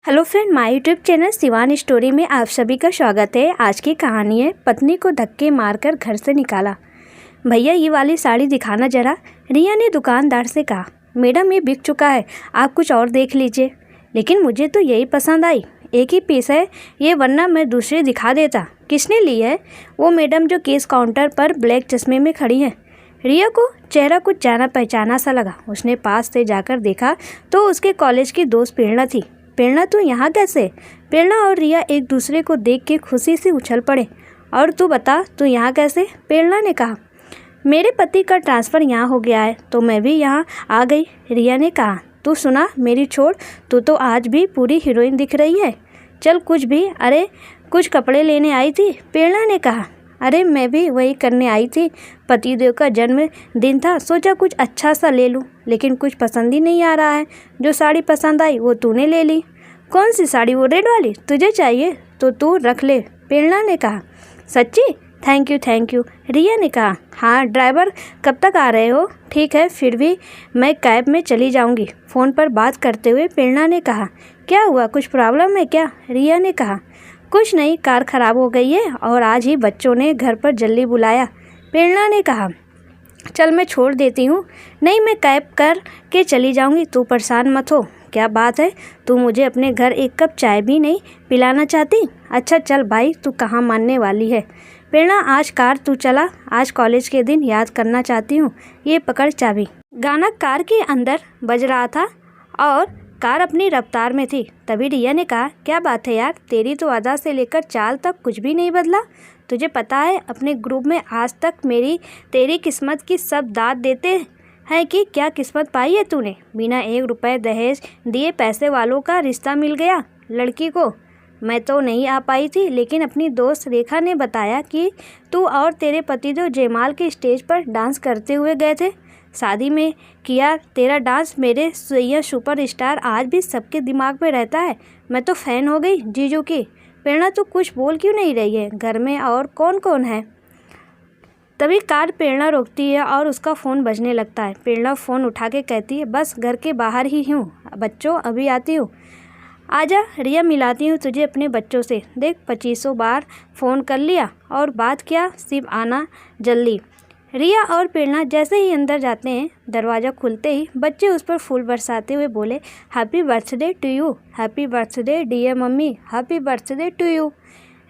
Hello friend, my YouTube channel Shivani story में आप सभी का स्वागत है। आज की कहानी है पत्नी को धक्के मारकर घर से निकाला। भैया ये वाली साड़ी दिखाना जरा, रिया ने दुकानदार से कहा। मैडम ये बिक चुका है, आप कुछ और देख लीजिए। लेकिन मुझे तो यही पसंद आई, एक ही पीस है ये, वरना मैं दूसरी दिखा देता। किसने ली है? वो मैडम जो केस काउंटर पर ब्लैक चश्मे में खड़ी हैं। रिया को चेहरा कुछ जाना पहचाना सा लगा। उसने पास से जाकर देखा तो उसके कॉलेज की दोस्त प्रेरणा थी। प्रेरणा तू यहाँ कैसे? प्रेरणा और रिया एक दूसरे को देख के खुशी से उछल पड़े। और तू बता, तू यहाँ कैसे? प्रेरणा ने कहा, मेरे पति का ट्रांसफ़र यहाँ हो गया है तो मैं भी यहाँ आ गई। रिया ने कहा, तू सुना, मेरी छोड़, तू तो आज भी पूरी हीरोइन दिख रही है। चल कुछ भी। अरे कुछ कपड़े लेने आई थी? प्रेरणा ने कहा, अरे मैं भी वही करने आई थी, पतिदेव का जन्मदिन था, सोचा कुछ अच्छा सा ले लूँ, लेकिन कुछ पसंद ही नहीं आ रहा है। जो साड़ी पसंद आई वो तूने ले ली। कौन सी साड़ी? वो रेड वाली? तुझे चाहिए तो तू रख ले, प्रेरणा ने कहा। सच्ची? Thank you. रिया ने कहा, हाँ ड्राइवर कब तक आ रहे हो? ठीक है, फिर भी मैं कैब में चली जाऊंगी। फ़ोन पर बात करते हुए प्रेरणा ने कहा, क्या हुआ, कुछ प्रॉब्लम है क्या? रिया ने कहा, कुछ नहीं, कार ख़राब हो गई है और आज ही बच्चों ने घर पर जल्दी बुलाया। प्रेरणा ने कहा, चल मैं छोड़ देती हूँ। नहीं, मैं कैब कर के चली जाऊँगी, तू परेशान मत हो। क्या बात है, तू मुझे अपने घर एक कप चाय भी नहीं पिलाना चाहती? अच्छा चल भाई, तू कहाँ मानने वाली है। प्रेरणा आज कार तू चला, आज कॉलेज के दिन याद करना चाहती हूँ। ये पकड़ चाबी। गाना कार के अंदर बज रहा था और कार अपनी रफ्तार में थी। तभी रिया ने कहा, क्या बात है यार, तेरी तो अदा से लेकर चाल तक कुछ भी नहीं बदला। तुझे पता है अपने ग्रुप में आज तक मेरी तेरी किस्मत की सब दाद देते हैं कि क्या किस्मत पाई है तूने? बिना 1 रुपये दहेज दिए पैसे वालों का रिश्ता मिल गया लड़की को। मैं तो नहीं आ पाई थी, लेकिन अपनी दोस्त रेखा ने बताया कि तू और तेरे पतिदेव जयमाल के स्टेज पर डांस करते हुए गए थे। शादी में किया तेरा डांस, मेरे सैया सुपरस्टार आज भी सबके दिमाग में रहता है। मैं तो फ़ैन हो गई जीजू की। प्रेरणा तो कुछ बोल क्यों नहीं रही है? घर में और कौन कौन है? तभी कार प्रेरणा रोकती है और उसका फ़ोन बजने लगता है। प्रेरणा फ़ोन उठा के कहती है, बस घर के बाहर ही हूँ बच्चों, अभी आती हूँ। आजा रिया, मिलाती हूँ तुझे अपने बच्चों से। देख 2500 बार फ़ोन कर लिया और बात क्या, सिर्फ आना जल्दी। रिया और प्रेरणा जैसे ही अंदर जाते हैं, दरवाज़ा खुलते ही बच्चे उस पर फूल बरसाते हुए बोले, happy birthday to you, happy birthday dear mummy, happy birthday to you.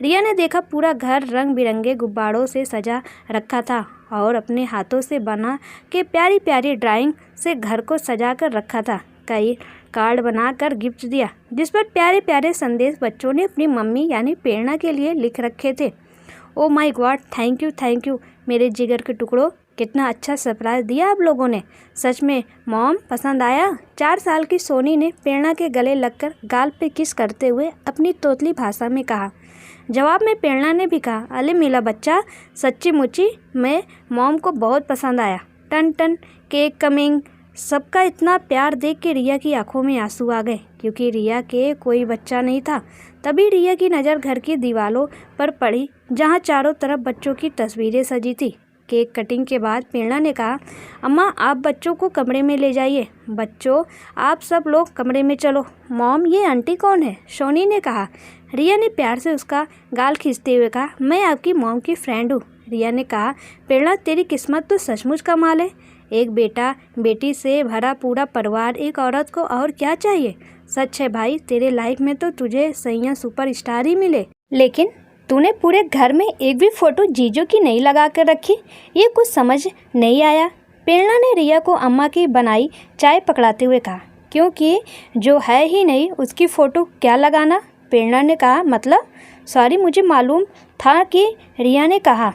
Riya ने देखा पूरा घर रंग बिरंगे गुब्बारों से सजा रखा था और अपने हाथों से बना के प्यारी प्यारी ड्राइंग से घर को सजा कर रखा था। कई कार्ड बनाकर गिफ्ट दिया जिस पर प्यारे प्यारे संदेश बच्चों ने अपनी मम्मी यानी प्रेरणा के लिए लिख रखे थे। Oh my God, thank you मेरे जिगर के टुकड़ों, कितना अच्छा सरप्राइज़ दिया आप लोगों ने। सच में मॉम, पसंद आया? 4 साल की सोनी ने प्रेरणा के गले लगकर गाल पे किस करते हुए अपनी तोतली भाषा में कहा। जवाब में प्रेरणा ने भी कहा, अले मेरा बच्चा, सच्ची मुच्ची मैं मॉम को बहुत पसंद आया। Ton ton cake coming. सबका इतना प्यार देख के रिया की आंखों में आंसू आ गए, क्योंकि रिया के कोई बच्चा नहीं था। तभी रिया की नज़र घर की दीवारों पर पड़ी, जहाँ चारों तरफ बच्चों की तस्वीरें सजी थी। केक कटिंग के बाद प्रेरणा ने कहा, अम्मा आप बच्चों को कमरे में ले जाइए। बच्चों आप सब लोग कमरे में चलो। मॉम, ये आंटी कौन है? सोनी ने कहा। रिया ने प्यार से उसका गाल खींचते हुए कहा, मैं आपकी मॉम की फ्रेंड हूँ। रिया ने कहा, प्रेरणा तेरी किस्मत तो सचमुच कमाल है। एक बेटा बेटी से भरा पूरा परिवार, एक औरत को और क्या चाहिए? सच है भाई, तेरे लाइफ में तो तुझे सैया सुपरस्टार ही मिले। लेकिन तूने पूरे घर में एक भी फ़ोटो जीजू की नहीं लगा कर रखी, ये कुछ समझ नहीं आया। प्रेरणा ने रिया को अम्मा की बनाई चाय पकड़ाते हुए कहा, क्योंकि जो है ही नहीं उसकी फ़ोटो क्या लगाना? प्रेरणा ने कहा, मतलब? सॉरी, मुझे मालूम था कि। रिया ने कहा,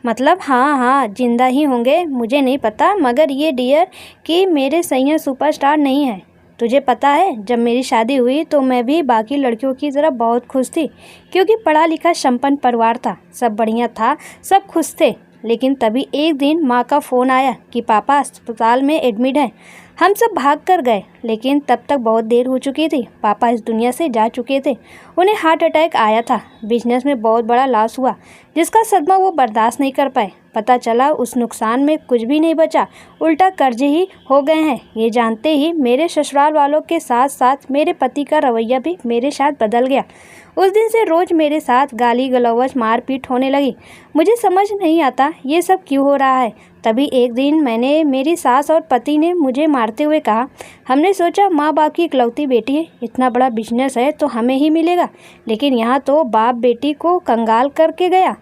मतलब हाँ जिंदा ही होंगे, मुझे नहीं पता, मगर ये डियर कि मेरे सैया सुपरस्टार नहीं है। तुझे पता है जब मेरी शादी हुई तो मैं भी बाकी लड़कियों की तरह बहुत खुश थी, क्योंकि पढ़ा लिखा संपन्न परिवार था, सब बढ़िया था, सब खुश थे। लेकिन तभी एक दिन माँ का फ़ोन आया कि पापा अस्पताल में एडमिट हैं। हम सब भाग कर गए, लेकिन तब तक बहुत देर हो चुकी थी। पापा इस दुनिया से जा चुके थे। उन्हें हार्ट अटैक आया था। बिजनेस में बहुत बड़ा लॉस हुआ, जिसका सदमा वो बर्दाश्त नहीं कर पाए। पता चला उस नुकसान में कुछ भी नहीं बचा, उल्टा कर्ज ही हो गए हैं। ये जानते ही मेरे ससुराल वालों के साथ साथ मेरे पति का रवैया भी मेरे साथ बदल गया। उस दिन से रोज़ मेरे साथ गाली गलौज मारपीट होने लगी। मुझे समझ नहीं आता ये सब क्यों हो रहा है। तभी एक दिन मेरी सास और पति ने मुझे मारते हुए कहा, हमने सोचा माँ बाप की इकलौती बेटी है, इतना बड़ा बिजनेस है तो हमें ही मिलेगा, लेकिन यहाँ तो बाप बेटी को कंगाल करके गया।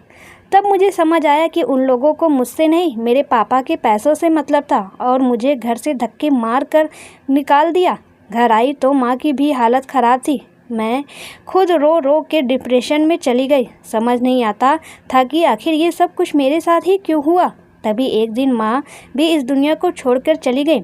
तब मुझे समझ आया कि उन लोगों को मुझसे नहीं मेरे पापा के पैसों से मतलब था और मुझे घर से धक्के मार कर निकाल दिया। घर आई तो माँ की भी हालत ख़राब थी। मैं खुद रो रो के डिप्रेशन में चली गई। समझ नहीं आता था कि आखिर ये सब कुछ मेरे साथ ही क्यों हुआ। तभी एक दिन माँ भी इस दुनिया को छोड़कर चली गई,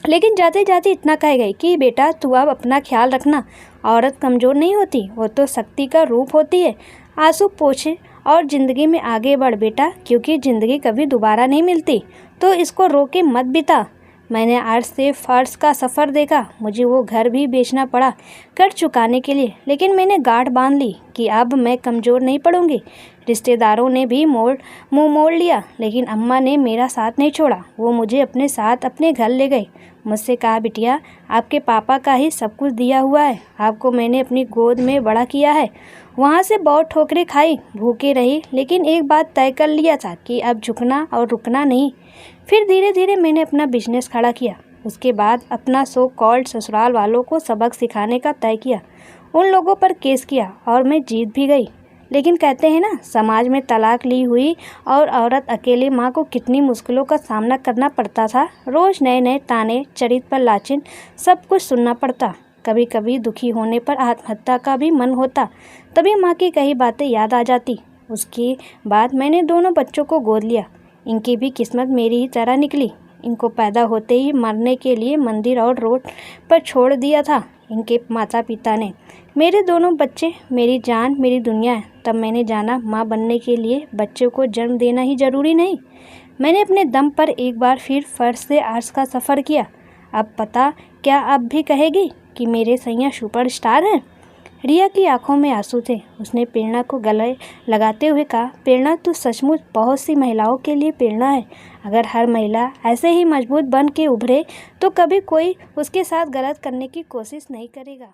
लेकिन जाते जाते इतना कह गई कि बेटा तू अब अपना ख्याल रखना, औरत कमज़ोर नहीं होती, वो तो शक्ति का रूप होती है। आंसू पोंछे और ज़िंदगी में आगे बढ़ बेटा, क्योंकि ज़िंदगी कभी दोबारा नहीं मिलती, तो इसको रो के मत बिता। मैंने अर्श से फर्श का सफ़र देखा। मुझे वो घर भी बेचना पड़ा कर्ज चुकाने के लिए, लेकिन मैंने गांठ बांध ली कि अब मैं कमज़ोर नहीं पड़ूंगी। रिश्तेदारों ने भी मुंह मोड़ लिया, लेकिन अम्मा ने मेरा साथ नहीं छोड़ा। वो मुझे अपने साथ अपने घर ले गई। मुझसे कहा, बिटिया आपके पापा का ही सब कुछ दिया हुआ है, आपको मैंने अपनी गोद में बड़ा किया है। वहाँ से बहुत ठोकरें खाई, भूखे रही, लेकिन एक बात तय कर लिया था कि अब झुकना और रुकना नहीं। फिर धीरे धीरे मैंने अपना बिजनेस खड़ा किया। उसके बाद अपना सो कॉल्ड ससुराल वालों को सबक सिखाने का तय किया। उन लोगों पर केस किया और मैं जीत भी गई। लेकिन कहते हैं ना, समाज में तलाक ली हुई और औरत अकेले माँ को कितनी मुश्किलों का सामना करना पड़ता था। रोज़ नए नए ताने, चरित्र पर लाचिन, सब कुछ सुनना पड़ता। कभी कभी दुखी होने पर आत्महत्या का भी मन होता। तभी माँ की कई बातें याद आ जाती। उसके बाद मैंने दोनों बच्चों को गोद लिया। इनकी भी किस्मत मेरी ही तरह निकली। इनको पैदा होते ही मरने के लिए मंदिर और रोड पर छोड़ दिया था इनके माता पिता ने। मेरे दोनों बच्चे मेरी जान, मेरी दुनिया है। तब मैंने जाना माँ बनने के लिए बच्चों को जन्म देना ही ज़रूरी नहीं। मैंने अपने दम पर एक बार फिर फर्श से अर्श का सफ़र किया। अब पता क्या अब भी कहेगी कि मेरे सैया सुपरस्टार हैं। रिया की आंखों में आंसू थे। उसने प्रेरणा को गले लगाते हुए कहा, प्रेरणा तू सचमुच बहुत सी महिलाओं के लिए प्रेरणा है। अगर हर महिला ऐसे ही मजबूत बन के उभरे तो कभी कोई उसके साथ गलत करने की कोशिश नहीं करेगा।